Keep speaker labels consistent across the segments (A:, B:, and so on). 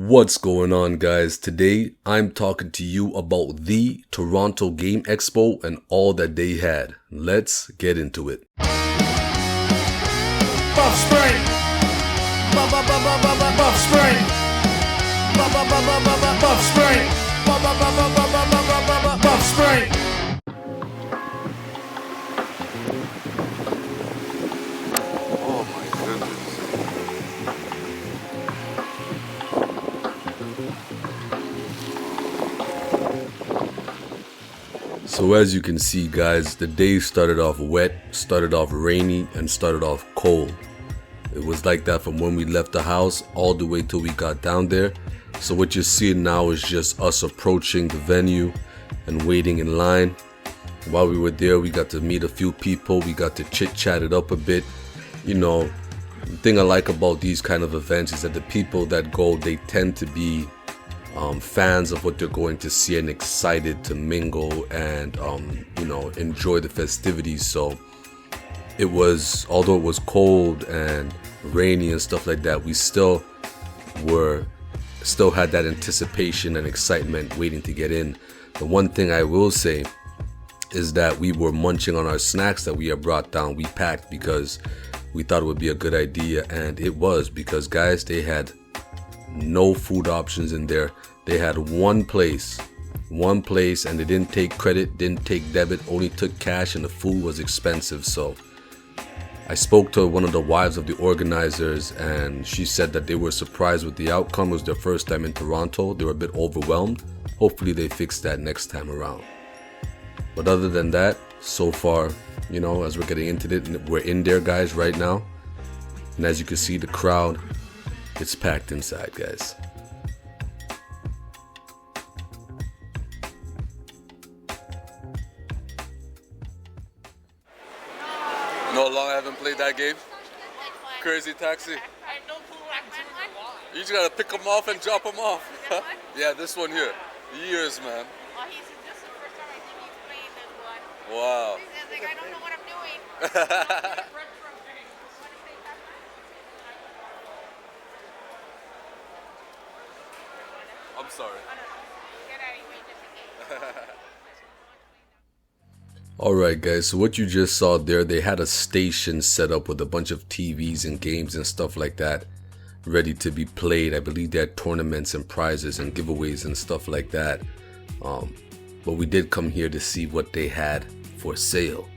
A: What's going on, guys? Today I'm talking to you about the Toronto Game Expo and all that they had. Let's get into it.
B: Buff spring. Buff spring. Buff spring. Buff spring.
C: Oh my goodness.
A: So as you can see, guys, the day started off wet, started off rainy, and started off cold. It was like that from when we left the house all the way till we got down there. So what you're seeing now is just us approaching the venue and waiting in line. While we were there, we got to meet a few people. We got to chit-chat it up a bit. You know, the thing I like about these kind of events is that the people that go, they tend to be fans of what they're going to see and excited to mingle and you know, enjoy the festivities. So it was, although it was cold and rainy and stuff like that, we still had that anticipation and excitement waiting to get in. The one thing I will say is that we were munching on our snacks that we had brought down. We packed because we thought it would be a good idea, and it was, because guys, they had no food options in there. They had one place, and they didn't take credit, didn't take debit, only took cash, and the food was expensive. So I spoke to one of the wives of the organizers, and she said that they were surprised with the outcome. It was their first time in Toronto. They were a bit overwhelmed. Hopefully they fix that next time around. But other than that, so far, you know, as we're getting into it, we're in there, guys, right now. And as you can see, the crowd, it's packed inside, guys.
C: You know how long I haven't played that game? Crazy Taxi.
D: I have no clue what I'm doing.
C: You just gotta pick them off and drop them off. Yeah, this one here. Years, man.
D: Oh, this is the first time I think he's playing this one.
C: Wow.
D: He's like, I don't know what I'm doing.
C: I'm sorry.
D: Get out of here, just in case.
A: Alright, guys, so what you just saw there, they had a station set up with a bunch of TVs and games and stuff like that ready to be played. I believe they had tournaments and prizes and giveaways and stuff like that. But we did come here to see what they had for sale.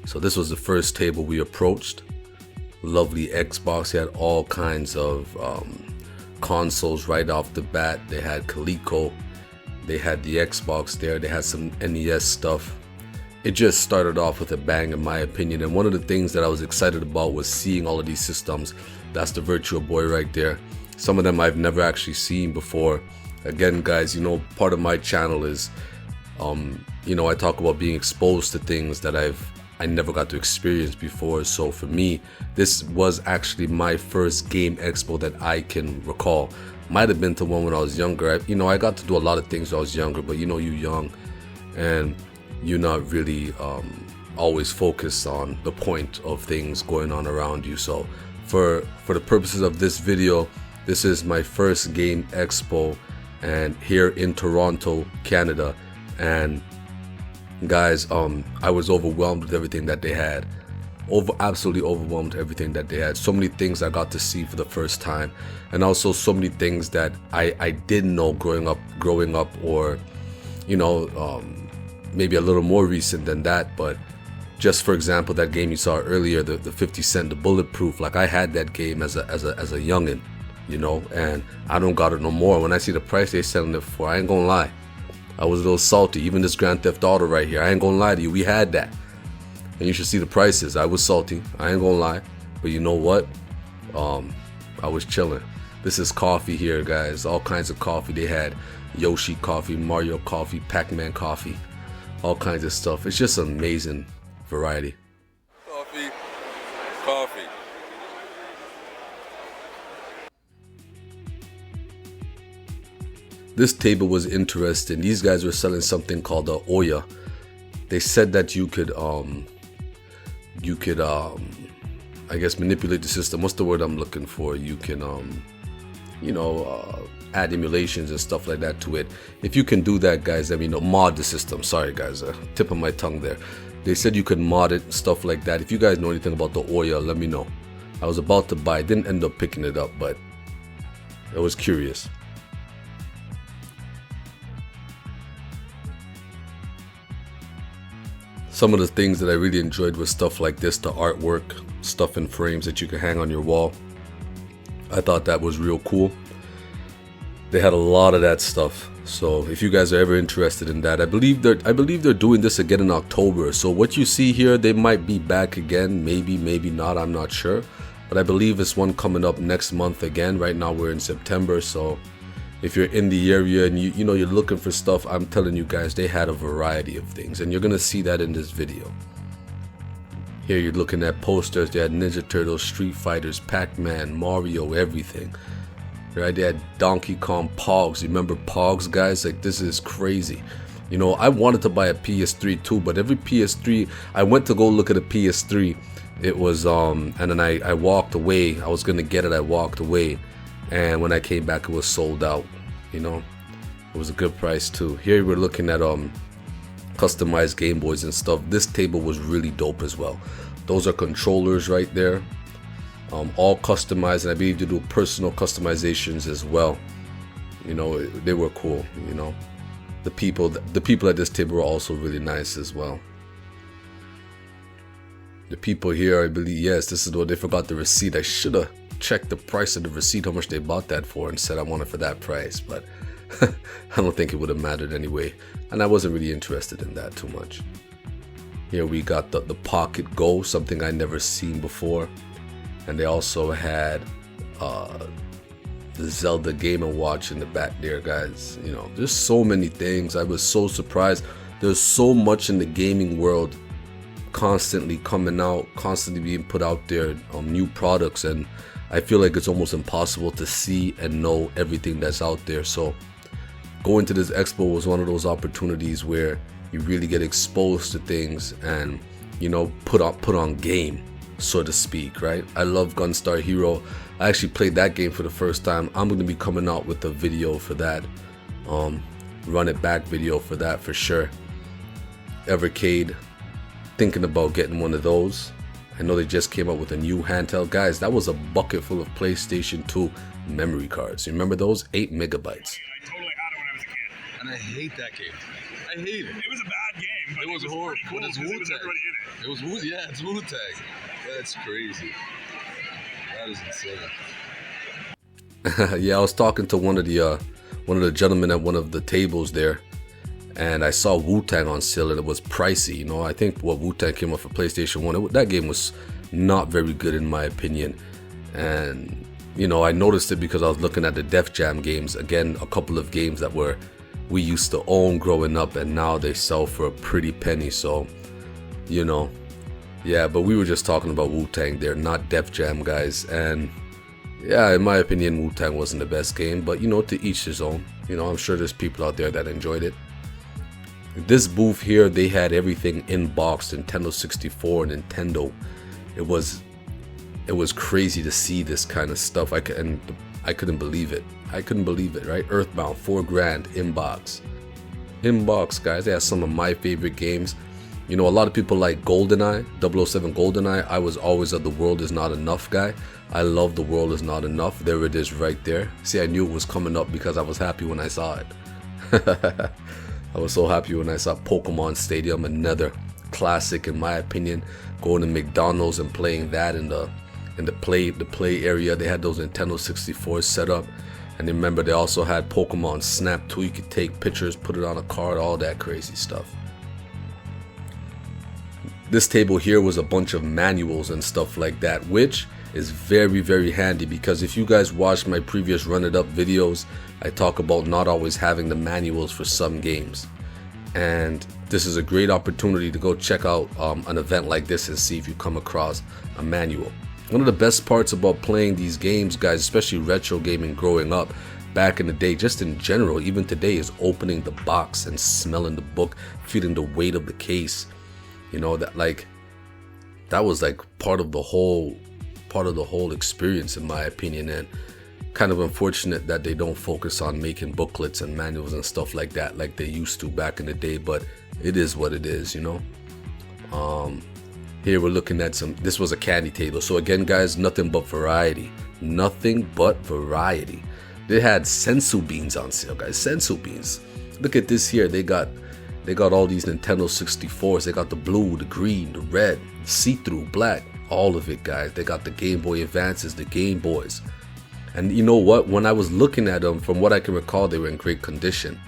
A: So this was the first table we approached. Lovely Xbox. They had all kinds of consoles right off the bat. They had Coleco. They had the Xbox there. They had some NES stuff. It just started off with a bang, in my opinion. And one of the things that I was excited about was seeing all of these systems. That's the Virtual Boy right there. Some of them I've never actually seen before. Again, guys, you know, part of my channel is, you know, I talk about being exposed to things that I never got to experience before. So for me, this was actually my first game expo that I can recall. Might have been to one when I was younger. You know, I got to do a lot of things when I was younger, but you know, you're young and you're not really always focused on the point of things going on around you. So for the purposes of this video, this is my first game expo and here in Toronto, Canada. And guys, I was overwhelmed with everything that they had. Absolutely overwhelmed with everything that they had. So many things I got to see for the first time, and also so many things that I didn't know growing up, or you know, maybe a little more recent than that. But just for example, that game you saw earlier, the 50 Cent, the Bulletproof, like I had that game as a youngin', you know, and I don't got it no more. When I see the price they selling it for, I ain't gonna lie, I was a little salty. Even this Grand Theft Auto right here, I ain't gonna lie to you, we had that, and you should see the prices. I was salty, I ain't gonna lie, but you know what, I was chilling. This is coffee here, guys, all kinds of coffee. They had Yoshi coffee, Mario coffee, Pac-Man coffee, all kinds of stuff. It's just an amazing variety.
C: Coffee.
A: This table was interesting. These guys were selling something called a Oya. They said that you could I guess manipulate the system. What's the word I'm looking for? You can add emulations and stuff like that to it. If you can do that, guys, let me know. Mod the system. Sorry, guys, tip of my tongue there. They said you could mod it, stuff like that. If you guys know anything about the Oya, let me know. I was about to buy, didn't end up picking it up, but I was curious. Some of the things that I really enjoyed was stuff like this, the artwork, stuff in frames that you can hang on your wall. I thought that was real cool. They had a lot of that stuff. So if you guys are ever interested in that, I believe they're doing this again in October. So what you see here, they might be back again, maybe not, I'm not sure. But I believe it's one coming up next month again. Right now we're in September, so if you're in the area and you know you're looking for stuff, I'm telling you guys, they had a variety of things, and you're gonna see that in this video. Here you're looking at posters. They had Ninja Turtles, Street Fighters, Pac-Man, Mario, everything. Right? They had Donkey Kong, Pogs. You remember Pogs, guys? Like, this is crazy. You know, I wanted to buy a PS3 too, but every PS3, I went to go look at a PS3. It was and then I walked away. I was gonna get it. I walked away. And when I came back, it was sold out. You know, it was a good price too. Here we're looking at customized Game Boys and stuff. This table was really dope as well. Those are controllers right there, all customized, and I believe they do personal customizations as well. You know, they were cool. You know, the people at this table were also really nice as well. The people here, I believe, yes, this is what they forgot the receipt. I should have checked the price of the receipt, how much they bought that for, and said I want it for that price, but I don't think it would have mattered anyway, and I wasn't really interested in that too much. Here we got the Pocket Go, something I never seen before, and they also had the Zelda Game & Watch in the back there, guys. You know, there's so many things. I was so surprised. There's so much in the gaming world constantly coming out, constantly being put out there, new products, and I feel like it's almost impossible to see and know everything that's out there. So going to this expo was one of those opportunities where you really get exposed to things and, you know, put on game, so to speak, right? I love Gunstar Hero. I actually played that game for the first time. I'm going to be coming out with a video for that, run it back video for that for sure. Evercade, thinking about getting one of those. I know they just came out with a new handheld. Guys, that was a bucket full of PlayStation 2 memory cards. You remember those? 8 megabytes.
E: I totally had it when I was a kid.
C: And I hate that game. I hate it.
E: It was a bad game, but
C: It was horrible.
E: Cool
C: It was
E: because
C: Wu-Tang.
E: everybody in it.
C: It was Wu. Yeah, it's Wu-Tang. That's crazy. That is insane.
A: Yeah, I was talking to one of the gentlemen at one of the tables there, and I saw Wu-Tang on sale, and it was pricey. You know, I think what Wu-Tang came out for PlayStation 1, that game was not very good in my opinion. And, you know, I noticed it because I was looking at the Def Jam games. Again, a couple of games that we used to own growing up, and now they sell for a pretty penny. So, you know, yeah, but we were just talking about Wu-Tang there, not Def Jam, guys. And yeah, in my opinion, Wu-Tang wasn't the best game, but, you know, to each his own. You know, I'm sure there's people out there that enjoyed it. This booth here, they had everything in box, Nintendo 64, Nintendo. It was crazy to see this kind of stuff. I couldn't believe it. I couldn't believe it, right? Earthbound, $4 grand in box. In box, guys. They had some of my favorite games. You know, a lot of people like GoldenEye, 007 GoldenEye. I was always a The World Is Not Enough guy. I love The World Is Not Enough. There it is right there. See, I knew it was coming up because I was happy when I saw it. I was so happy when I saw Pokemon Stadium, another classic in my opinion. Going to McDonald's and playing that in the play area. They had those Nintendo 64s set up, and remember they also had Pokemon Snap too. You could take pictures, put it on a card, all that crazy stuff. This table here was a bunch of manuals and stuff like that, which is very, very handy because if you guys watched my previous Run It Up videos, I talk about not always having the manuals for some games. And this is a great opportunity to go check out an event like this and see if you come across a manual. One of the best parts about playing these games, guys, especially retro gaming growing up back in the day, just in general, even today, is opening the box and smelling the book, feeling the weight of the case. You know, that was like part of the whole experience in my opinion. And kind of unfortunate that they don't focus on making booklets and manuals and stuff like that like they used to back in the day, but it is what it is, you know. Here we're looking at this was a candy table. So again, guys, nothing but variety. Nothing but variety. They had sensu beans on sale, guys. Sensu beans. Look at this here. They got all these Nintendo 64s. They got the blue, the green, the red, see-through, black, all of it, guys. They got the Game Boy Advances, the Game Boys. And you know what? When I was looking at them, from what I can recall, they were in great condition.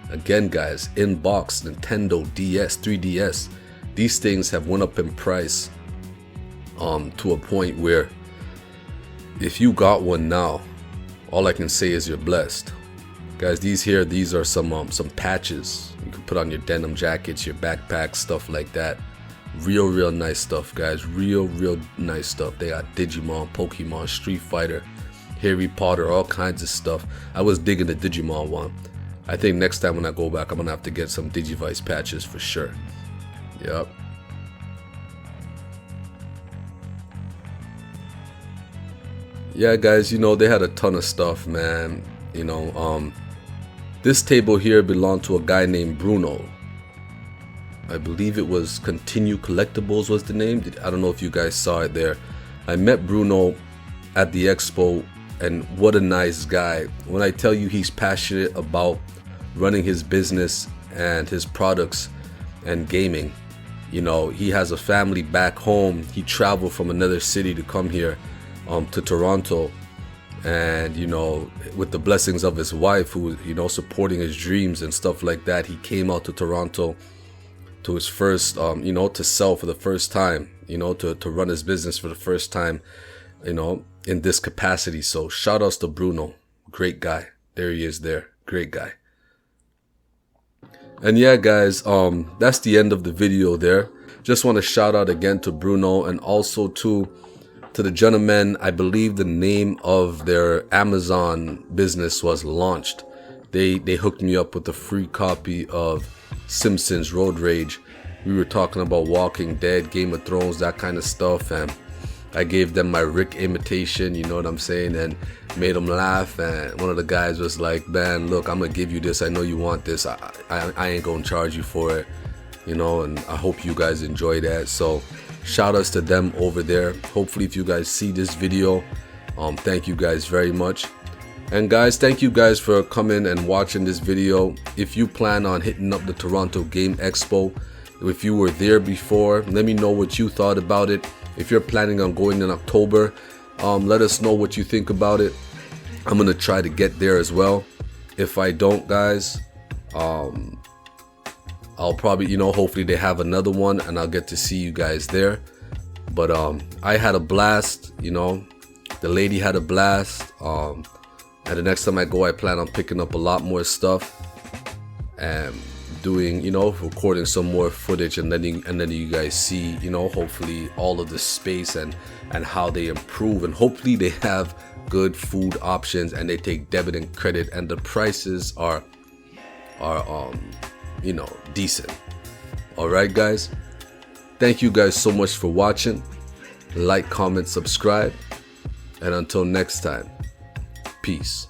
A: Again, guys, in box, Nintendo DS, 3DS. These things have went up in price to a point where if you got one now, all I can say is you're blessed. Guys, these are some patches you can put on your denim jackets, your backpacks, stuff like that. Real nice stuff, guys. Real nice stuff. They got Digimon, Pokemon, Street Fighter, Harry Potter, all kinds of stuff. I was digging the Digimon one. I think next time when I go back, I'm gonna have to get some Digivice patches for sure. Yep. Yeah, guys, you know, they had a ton of stuff, man. You know, this table here belonged to a guy named Bruno. I believe it was Continue Collectibles was the name. I don't know if you guys saw it there. I met Bruno at the expo, and what a nice guy. When I tell you he's passionate about running his business and his products and gaming, you know, he has a family back home. He traveled from another city to come here to Toronto, and you know, with the blessings of his wife, who, you know, supporting his dreams and stuff like that, he came out to Toronto to his first you know, to sell for the first time, you know, to run his business for the first time, you know, in this capacity. So shout outs to Bruno. Great guy. There he is there. Great guy. And yeah, guys, that's the end of the video there. Just want to shout out again to Bruno, and also to the gentleman. I believe the name of their Amazon business was Launched. They hooked me up with a free copy of Simpsons Road Rage. We were talking about Walking Dead, Game of Thrones, that kind of stuff, and I gave them my Rick imitation, you know what I'm saying, and made them laugh. And one of the guys was like, man, look, I'm gonna give you this. I know you want this. I ain't gonna charge you for it, you know, and I hope you guys enjoy that. So shout outs to them over there. Hopefully if you guys see this video, thank you guys very much. And guys, thank you guys for coming and watching this video. If you plan on hitting up the Toronto Game Expo, if you were there before, let me know what you thought about it. If you're planning on going in October, let us know what you think about it. I'm gonna try to get there as well. If I don't, guys, I'll probably, you know, hopefully they have another one and I'll get to see you guys there. But I had a blast, you know, the lady had a blast. And the next time I go, I plan on picking up a lot more stuff and doing, you know, recording some more footage, and then you guys see, you know, hopefully all of the space and how they improve, and hopefully they have good food options and they take debit and credit, and the prices are you know, decent. All right, guys, thank you guys so much for watching. Like, comment, subscribe, and until next time, peace.